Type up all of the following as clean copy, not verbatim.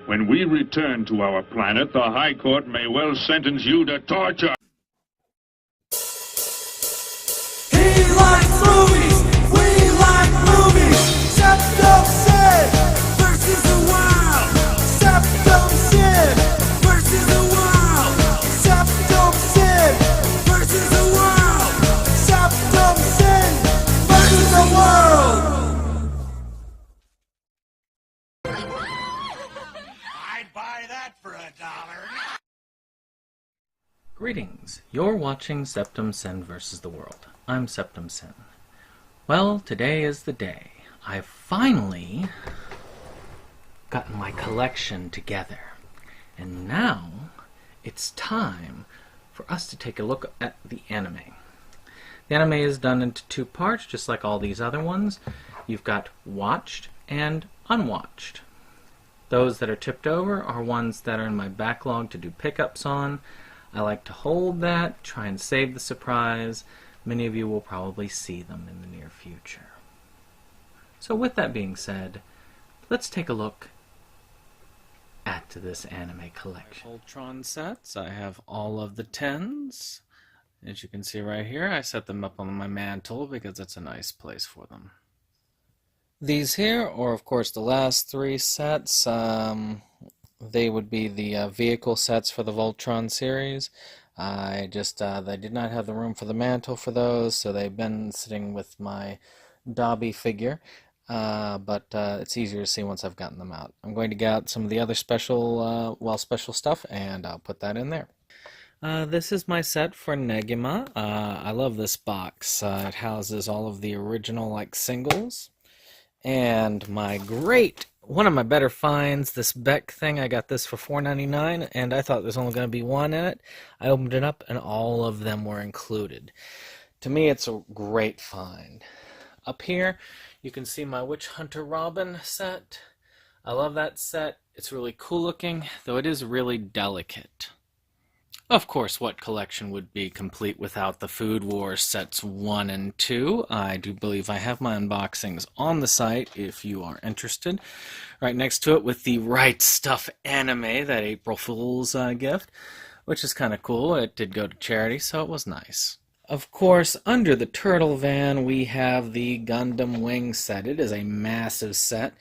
When we return to our planet, the High Court may well sentence you to torture. He likes movies, we like movies. SeptumSin versus the world. SeptumSin versus the world. SeptumSin versus the world. SeptumSin versus the world. I'd buy that for $1. Greetings, you're watching SeptumSin vs. the World. I'm SeptumSin. Well, today is the day. I've finally gotten my collection together. And now, it's time for us to take a look at the anime. The anime is done into two parts, just like all these other ones. You've got watched and unwatched. Those that are tipped over are ones that are in my backlog to do pickups on. I like to hold that, try and save the surprise. Many of you will probably see them in the near future. So with that being said, let's take a look at this anime collection. Voltron sets, I have all of the 10s. As you can see right here, I set them up on my mantle because it's a nice place for them. These here are, of course, the last three sets. They would be the vehicle sets for the Voltron series. I just, they did not have the room for the mantle for those, so they've been sitting with my Dobby figure. But it's easier to see once I've gotten them out. I'm going to get out some of the other special stuff, and I'll put that in there. This is my set for Negima. I love this box. It houses all of the original, singles. And one of my better finds, this Beck thing. I got this for $4.99, and I thought there's only going to be one in it. I opened it up, and all of them were included. To me, it's a great find. Up here, you can see my Witch Hunter Robin set. I love that set. It's really cool looking, though it is really delicate. Of course, what collection would be complete without the Food Wars sets 1 and 2? I do believe I have my unboxings on the site if you are interested. Right next to it with the Right Stuff anime, that April Fool's gift, which is kind of cool. It did go to charity, so it was nice. Of course, under the Turtle Van, we have the Gundam Wing set. It is a massive set.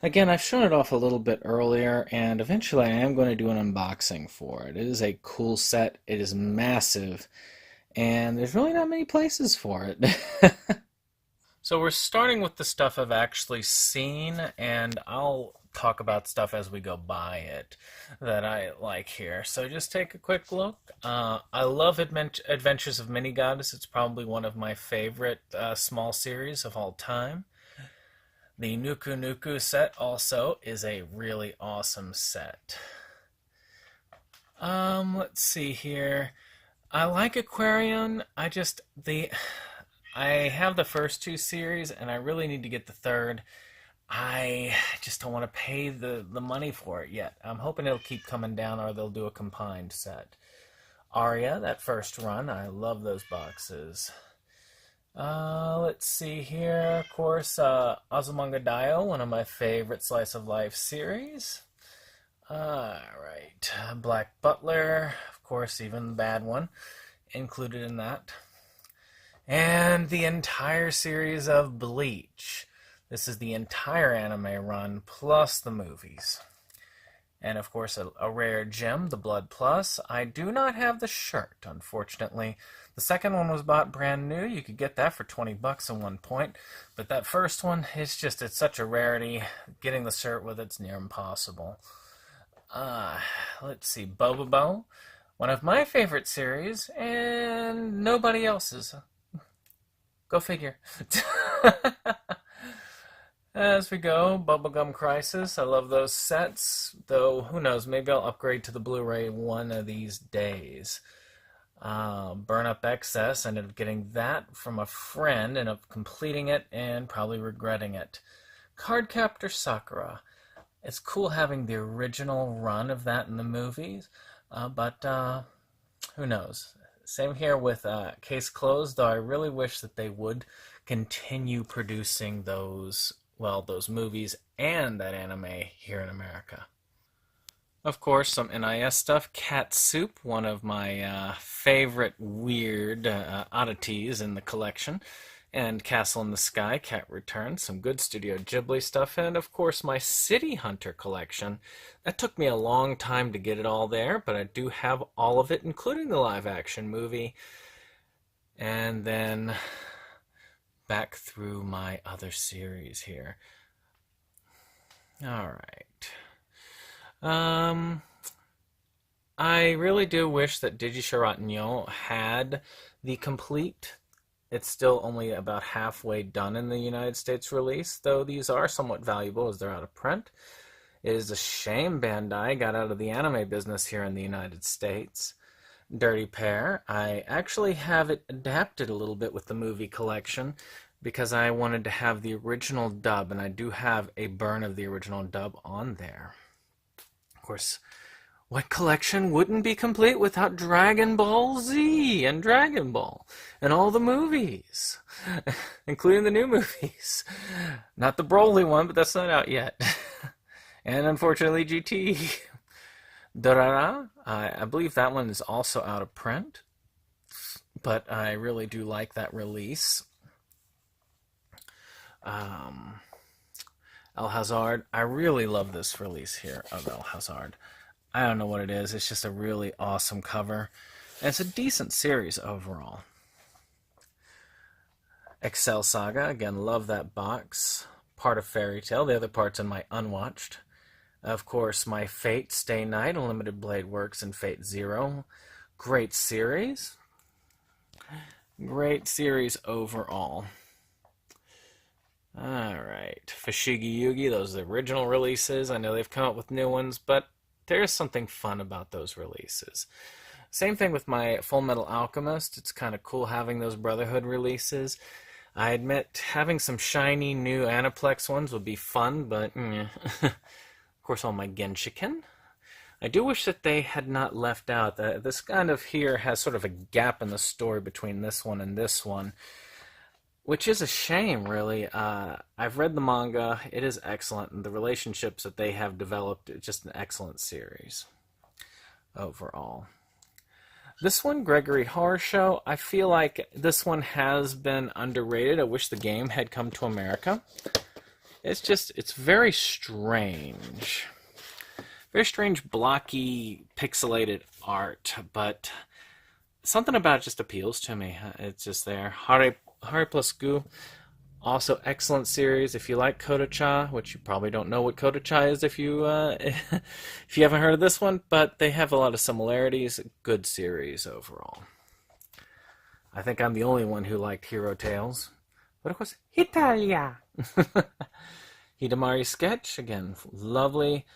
Again, I've shown it off a little bit earlier, and eventually I am going to do an unboxing for it. It is a cool set, it is massive, and there's really not many places for it. So we're starting with the stuff I've actually seen, and I'll talk about stuff as we go by it that I like here. So just take a quick look. I love Adventures of Mini Goddess. It's probably one of my favorite small series of all time. The Nuku Nuku set also is a really awesome set. Let's see here. I like Aquarion. I have the first two series, and I really need to get the third. I just don't want to pay the money for it yet. I'm hoping it'll keep coming down, or they'll do a combined set. Aria, that first run, I love those boxes. Let's see here. Of course, Azumanga Daioh, one of my favorite slice of life series. Alright, Black Butler, of course, even the bad one, included in that. And the entire series of Bleach. This is the entire anime run, plus the movies. And of course, a rare gem, the Blood Plus. I do not have the shirt, unfortunately. The second one was bought brand new. You could get that for $20 at one point. But that first one, it's such a rarity. Getting the shirt with it's near impossible. Let's see, Bobobo. One of my favorite series, and nobody else's. Go figure. As we go, Bubblegum Crisis. I love those sets, though who knows, maybe I'll upgrade to the Blu-ray one of these days. Burn Up Excess, ended up getting that from a friend, ended up completing it and probably regretting it. Cardcaptor Sakura. It's cool having the original run of that in the movies, but who knows. Same here with Case Closed, though I really wish that they would continue producing those movies and that anime here in America. Of course, some NIS stuff. Cat Soup, one of my favorite weird oddities in the collection. And Castle in the Sky, Cat Returns, some good Studio Ghibli stuff. And of course, my City Hunter collection. That took me a long time to get it all there, but I do have all of it, including the live action movie. And then back through my other series here. All right. I really do wish that Digisharat had the complete. It's still only about halfway done in the United States release, though these are somewhat valuable as they're out of print. It is a shame Bandai got out of the anime business here in the United States. Dirty Pair, I actually have it adapted a little bit with the movie collection because I wanted to have the original dub, and I do have a burn of the original dub on there. Of course, what collection wouldn't be complete without Dragon Ball Z and Dragon Ball and all the movies, including the new movies. Not the Broly one, but that's not out yet. And unfortunately, GT. Dorara, I believe that one is also out of print, but I really do like that release. El Hazard, I really love this release here of El Hazard. I don't know what it is. It's just a really awesome cover. And it's a decent series overall. Excel Saga. Again, love that box. Part of Fairy Tail. The other part's in my unwatched. Of course, my Fate Stay Night, Unlimited Blade Works, and Fate Zero. Great series. Great series overall. Alright. Fushigi Yugi. Those are the original releases. I know they've come up with new ones, but there's something fun about those releases. Same thing with my Full Metal Alchemist. It's kind of cool having those Brotherhood releases. I admit having some shiny new Aniplex ones would be fun, but of course all my Genshiken. I do wish that they had not left out. This kind of here has sort of a gap in the story between this one and this one, which is a shame, really. I've read the manga. It is excellent, and the relationships that they have developed, it's just an excellent series overall. This one, Gregory Horror Show, I feel like this one has been underrated. I wish the game had come to America. It's very strange. Very strange, blocky, pixelated art, but something about it just appeals to me. It's just there. Hare plus Gu, also excellent series. If you like Kodacha, which you probably don't know what Kodacha is if you if you haven't heard of this one, but they have a lot of similarities. Good series overall. I think I'm the only one who liked Hero Tales, but of course, Italia. Hidamari Sketch, again, lovely.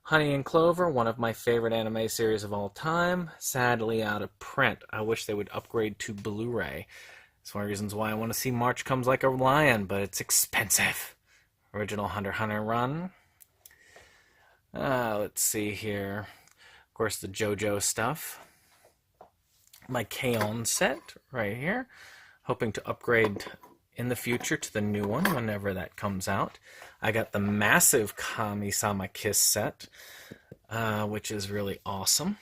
Honey and Clover, one of my favorite anime series of all time, sadly out of print. I wish they would upgrade to Blu-ray. It's one of the reasons why I want to see March Comes Like a Lion, but it's expensive. Original Hunter x Hunter run. Let's see here. Of course, the JoJo stuff. My K-On! Set right here. Hoping to upgrade in the future to the new one whenever that comes out. I got the massive Kami-sama Kiss set, which is really awesome.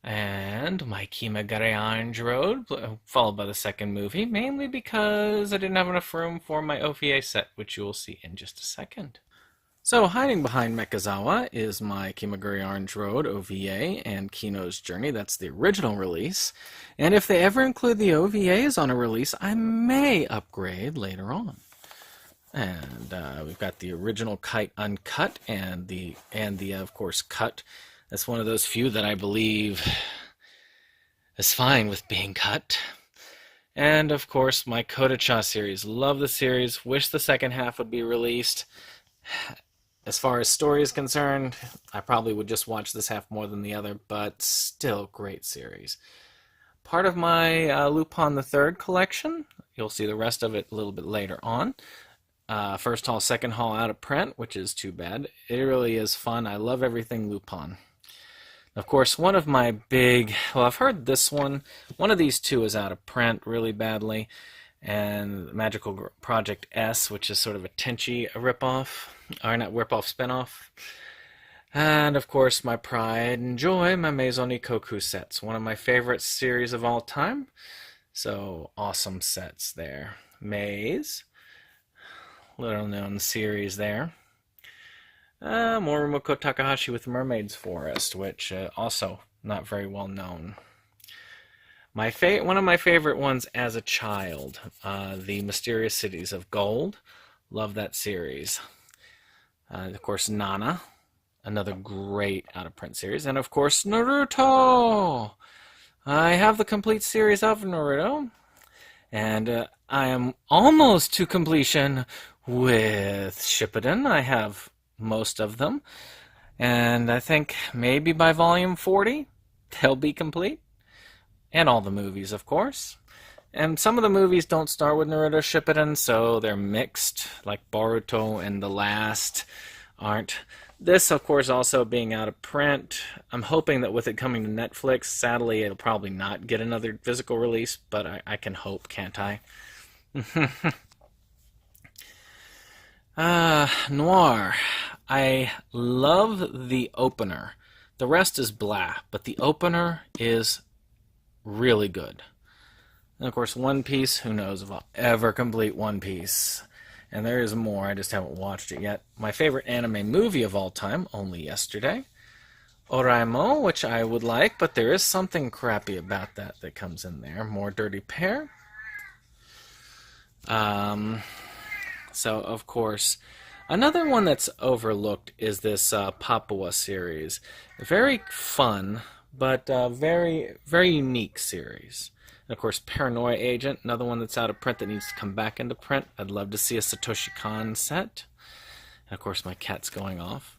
And my Kimagure Orange Road, followed by the second movie, mainly because I didn't have enough room for my OVA set, which you will see in just a second. So, hiding behind Mekazawa is my Kimagure Orange Road OVA and Kino's Journey. That's the original release. And if they ever include the OVAs on a release, I may upgrade later on. And we've got the original Kite Uncut and the of course, Cut. That's one of those few that I believe is fine with being cut. And, of course, my Kodacha series. Love the series. Wish the second half would be released. As far as story is concerned, I probably would just watch this half more than the other, but still great series. Part of my Lupin the Third collection. You'll see the rest of it a little bit later on. First haul, second haul out of print, which is too bad. It really is fun. I love everything Lupin. Of course, one of my big... Well, I've heard this one. One of these two is out of print really badly. And Magical Project S, which is sort of a Tenchi ripoff. Or not ripoff, spinoff. And of course, my pride and joy, my Maison Ikkoku sets. One of my favorite series of all time. So, awesome sets there. Maze. Little known series there. Morumoko Takahashi with Mermaid's Forest, which also not very well known. One of my favorite ones as a child, The Mysterious Cities of Gold. Love that series. Of course, Nana. Another great out-of-print series. And, of course, Naruto! I have the complete series of Naruto. And I am almost to completion with Shippuden. I have most of them. And I think maybe by volume 40, they'll be complete. And all the movies, of course. And some of the movies don't start with Naruto Shippuden, so they're mixed, like Boruto and The Last aren't. This, of course, also being out of print. I'm hoping that with it coming to Netflix, sadly, it'll probably not get another physical release, but I can hope, can't I? Noir. I love the opener. The rest is blah, but the opener is really good. And, of course, One Piece. Who knows if I'll ever complete One Piece. And there is more, I just haven't watched it yet. My favorite anime movie of all time, Only Yesterday. Oraimo, which I would like, but there is something crappy about that comes in there. More Dirty Pair. So, of course, another one that's overlooked is this Papua series. Very fun, but very, very unique series. And of course, Paranoia Agent, another one that's out of print that needs to come back into print. I'd love to see a Satoshi Kon set. And of course, my cat's going off.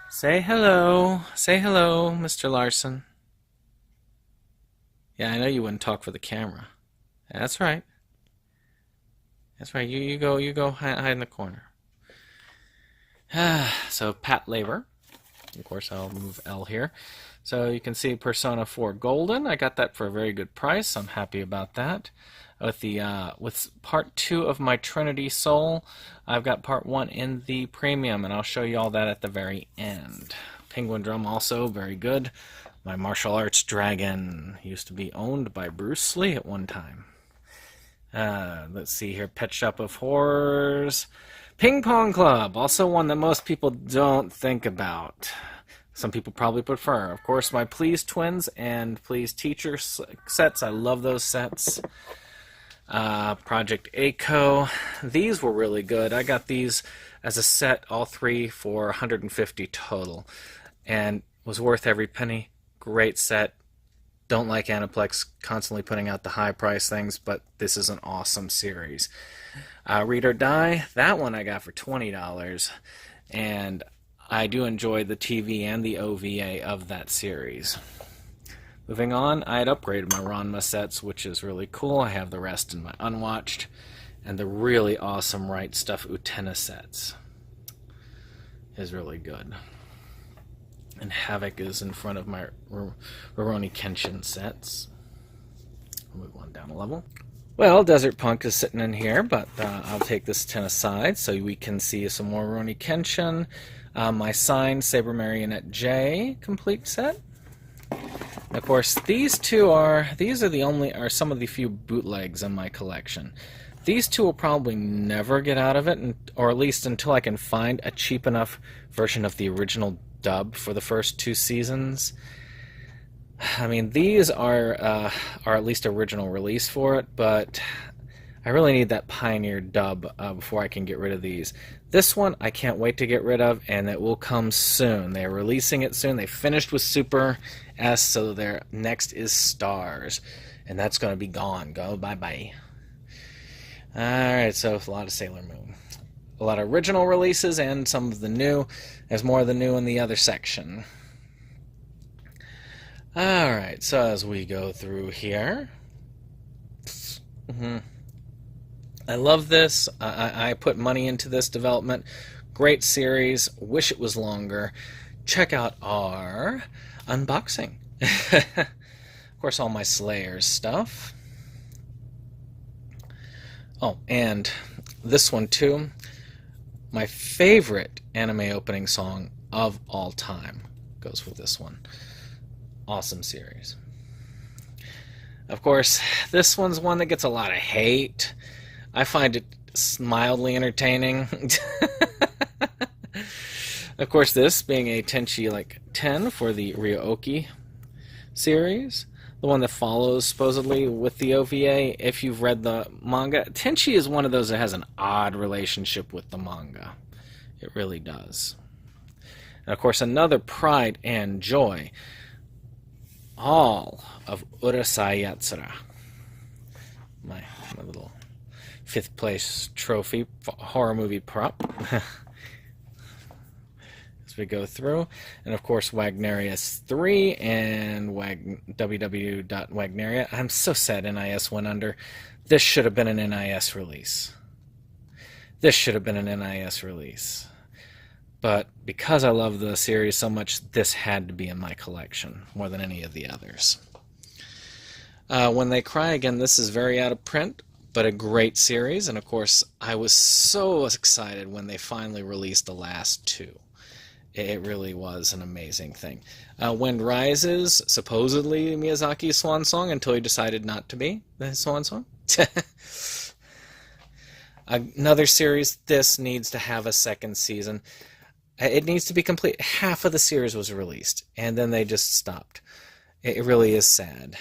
Say hello. Say hello, Mr. Larson. Yeah, I know you wouldn't talk for the camera. That's right. That's right. You go hide in the corner. So, Pat Labor. Of course, I'll move L here. So you can see Persona 4 Golden. I got that for a very good price. I'm happy about that. With part 2 of my Trinity Soul, I've got part 1 in the premium, and I'll show you all that at the very end. Penguin Drum also very good. My martial arts dragon used to be owned by Bruce Lee at one time. Let's see here. Pet Shop of Horrors. Ping Pong Club, also one that most people don't think about. Some people probably prefer. Of course, my Please Twins and Please Teacher sets. I love those sets. Project A-ko. These were really good. I got these as a set, all three, for $150 total. And was worth every penny. Great set. Don't like Aniplex constantly putting out the high price things, but this is an awesome series. Read or Die. That one I got for $20. And I do enjoy the TV and the OVA of that series. Moving on, I had upgraded my Ranma sets, which is really cool. I have the rest in my Unwatched, and the really awesome Right Stuff Utena sets is really good. And Havoc is in front of my Rurouni Kenshin sets. I'll move one down a level. Well, Desert Punk is sitting in here, but I'll take this 10 aside so we can see some more Rurouni Kenshin. My signed Saber Marionette J complete set. And of course, these are some of the few bootlegs in my collection. These two will probably never get out of it, or at least until I can find a cheap enough version of the original dub for the first 2 seasons. I mean, these are at least original release for it, but I really need that Pioneer dub before I can get rid of these. This one I can't wait to get rid of, and it will come soon. They're releasing it soon. They finished with Super S, so their next is Stars, and that's going to be gone. Go bye-bye. Alright, so a lot of Sailor Moon. A lot of original releases and some of the new. There's more of the new in the other section. Alright, so as we go through here... I love this. I put money into this development. Great series. Wish it was longer. Check out our unboxing. Of course, all my Slayers stuff. Oh, and this one too. my favorite anime opening song of all time goes with this one. Awesome series. Of course, this one's one that gets a lot of hate. I find it mildly entertaining. Of course, this being a Tenchi 10 for the Ryoki series, the one that follows supposedly with the OVA. If you've read the manga, Tenchi is one of those that has an odd relationship with the manga. It really does. And of course, another pride and joy, all of Urusei Yatsura. My little 5th place trophy horror movie prop. As we go through, and of course Wagnerius 3 and www.wagneria. I'm so sad NIS went under. This should have been an NIS release. But because I love the series so much, this had to be in my collection more than any of the others. When They Cry, again, this is very out of print, but a great series, and of course I was so excited when they finally released the last 2. It really was an amazing thing. Wind Rises, supposedly Miyazaki's swan song, until he decided not to be the swan song. Another series, this needs to have a second season. It needs to be complete. Half of the series was released, and then they just stopped. It really is sad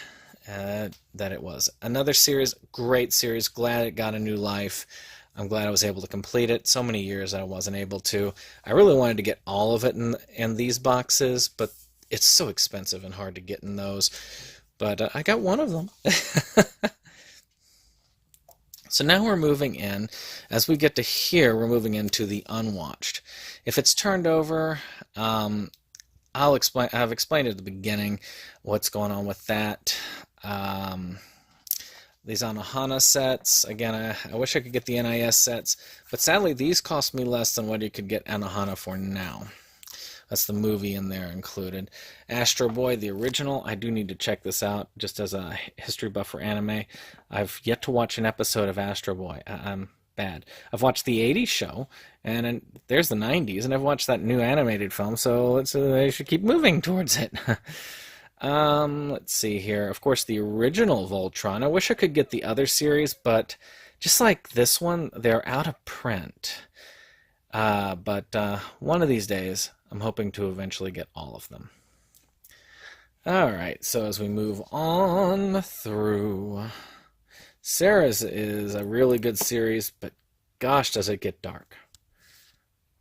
that it was. Another series, great series, glad it got a new life. I'm glad I was able to complete it. So many years I wasn't able to. I really wanted to get all of it in these boxes, but it's so expensive and hard to get in those. But I got one of them. So now we're moving in. As we get to here, we're moving into the unwatched. If it's turned over, I've explained at the beginning what's going on with that. These Anohana sets, again, I wish I could get the NIS sets, but sadly these cost me less than what you could get Anohana for now. That's the movie in there included. Astro Boy, the original, I do need to check this out, just as a history buff for anime. I've yet to watch an episode of Astro Boy. I'm bad. I've watched the 80s show, and there's the 90s, and I've watched that new animated film, so I should keep moving towards it. Let's see here. Of course, the original Voltron. I wish I could get the other series, but just like this one, they're out of print. But one of these days, I'm hoping to eventually get all of them. Alright, so as we move on through, Sarah's is a really good series, but gosh, does it get dark.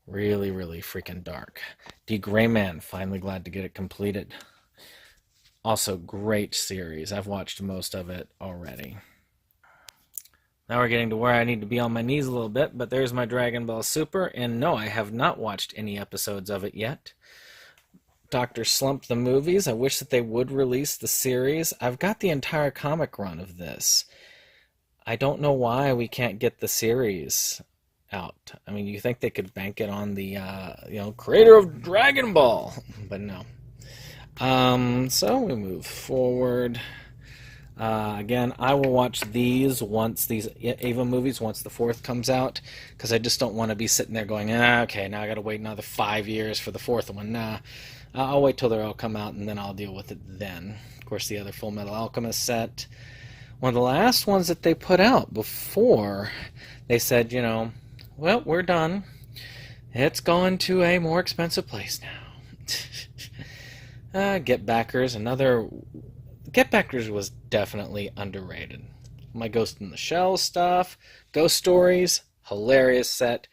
Really, really freaking dark. D. Gray Man, finally glad to get it completed. Also, great series. I've watched most of it already. Now we're getting to where I need to be on my knees a little bit, but there's my Dragon Ball Super, and no, I have not watched any episodes of it yet. Dr. Slump the movies, I wish that they would release the series. I've got the entire comic run of this. I don't know why we can't get the series out. I mean, you think they could bank it on the, creator of Dragon Ball, but no. So we move forward. Again, I will watch these Ava movies once the 4th comes out, because I just don't want to be sitting there going, okay, now I got to wait another 5 years for the 4th one. Nah, I'll wait till they all come out, and then I'll deal with it then. Of course, the other Full Metal Alchemist set, one of the last ones that they put out before they said, well, we're done. It's going to a more expensive place now. Get Backers, Get Backers was definitely underrated. My Ghost in the Shell stuff, Ghost Stories, hilarious set.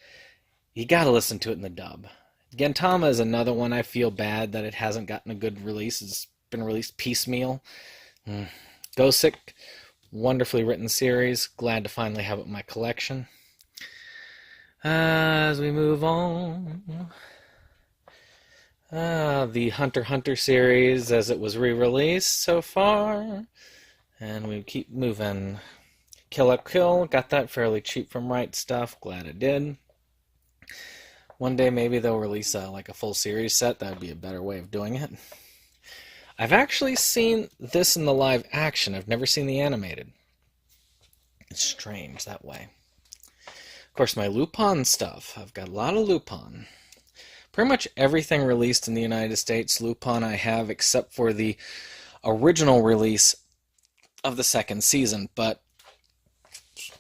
You gotta listen to it in the dub. Gintama is another one I feel bad that it hasn't gotten a good release. It's been released piecemeal. Gosick, wonderfully written series. Glad to finally have it in my collection. As we move on... the Hunter x Hunter series as it was re-released so far, and we keep moving. Kill la Kill, got that fairly cheap from Right Stuff, glad it did. One day maybe they'll release a full series set, that would be a better way of doing it. I've actually seen this in the live action, I've never seen the animated. It's strange that way. Of course, my Lupin stuff. I've got a lot of Lupin. Pretty much everything released in the United States, Lupin I have, except for the original release of the second season, but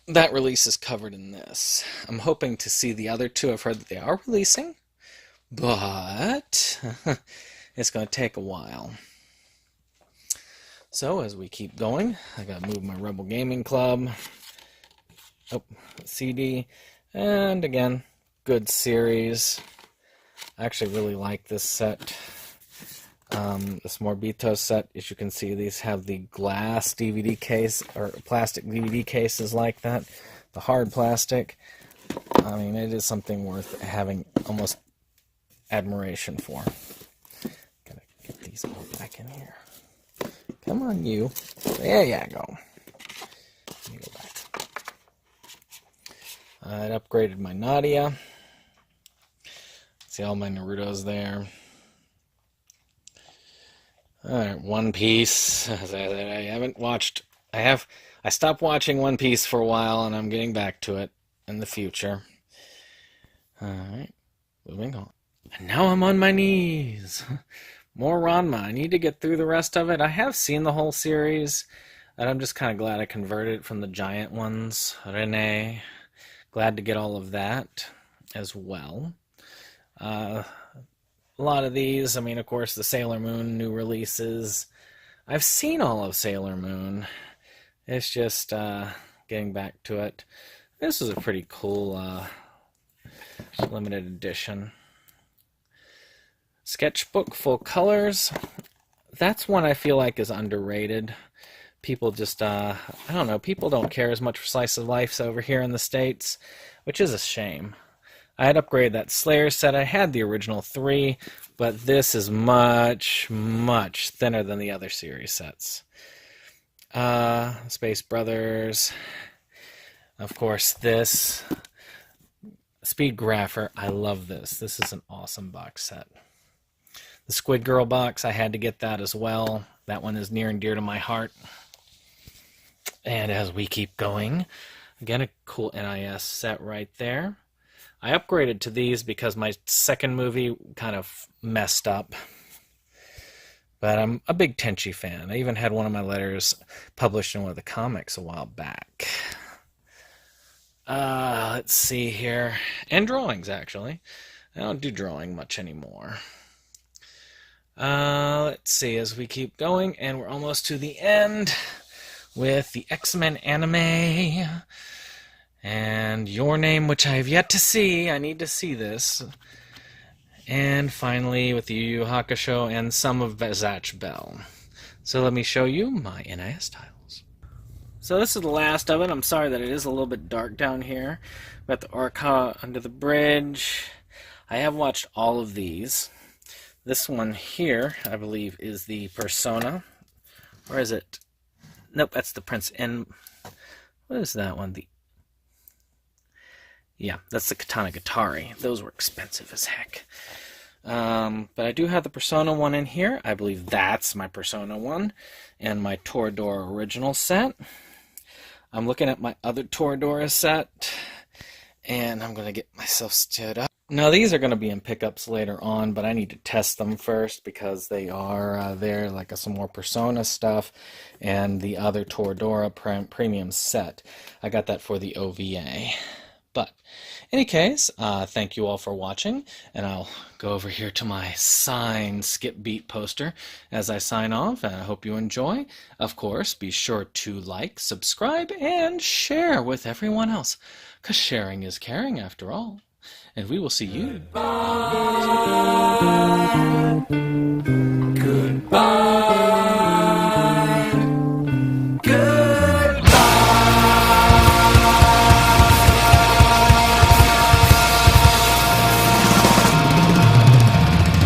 that release is covered in this. I'm hoping to see the other two. I've heard that they are releasing, but it's going to take a while. So, as we keep going, I got to move my Rebel Gaming Club. Oh, CD. And again, good series. I actually really like this set. This Morbito set. As you can see, these have the glass DVD case, or plastic DVD cases like that. The hard plastic. I mean, it is something worth having almost admiration for. Gotta get these all back in here. Come on, you. There you go. Let me go back. I'd upgraded my Nadia. See all my Narutos there. Alright, One Piece. As I haven't watched. I stopped watching One Piece for a while, and I'm getting back to it in the future. Alright, moving on. And now I'm on my knees. More Ranma. I need to get through the rest of it. I have seen the whole series, and I'm just kind of glad I converted from the giant ones. Rene. Glad to get all of that as well. A lot of these, I mean, of course, the Sailor Moon new releases. I've seen all of Sailor Moon. It's just getting back to it. This is a pretty cool limited edition. Sketchbook Full Colors. That's one I feel like is underrated. People just, I don't know, people don't care as much for slice of life over here in the States, which is a shame. I had upgraded that Slayer set. I had the original 3, but this is much, much thinner than the other series sets. Space Brothers. Of course, this. Speed Grapher. I love this. This is an awesome box set. The Squid Girl box, I had to get that as well. That one is near and dear to my heart. And as we keep going, again, a cool NIS set right there. I upgraded to these because my second movie kind of messed up. But I'm a big Tenchi fan. I even had one of my letters published in one of the comics a while back. Let's see here. And drawings, actually. I don't do drawing much anymore. Let's see, as we keep going, and we're almost to the end with the X-Men anime. And Your Name, which I have yet to see. I need to see this. And finally, with the Yu Yu Hakusho and some of Zatch Bell. So let me show you my NIS tiles. So this is the last of it. I'm sorry that it is a little bit dark down here. We've got the Orca Under the Bridge. I have watched all of these. This one here, I believe, is the Persona. Or is it? Nope, that's the Prince. And what is that one? Yeah, that's the Katana Gatari. Those were expensive as heck. But I do have the Persona one in here. I believe that's my Persona one. And my Toradora original set. I'm looking at my other Toradora set. And I'm going to get myself stood up. Now, these are going to be in pickups later on, but I need to test them first because they are there, like some more Persona stuff and the other Toradora premium set. I got that for the OVA. But, in any case, thank you all for watching, and I'll go over here to my signed Skip Beat poster as I sign off, and I hope you enjoy. Of course, be sure to like, subscribe, and share with everyone else, because sharing is caring after all. And we will see you.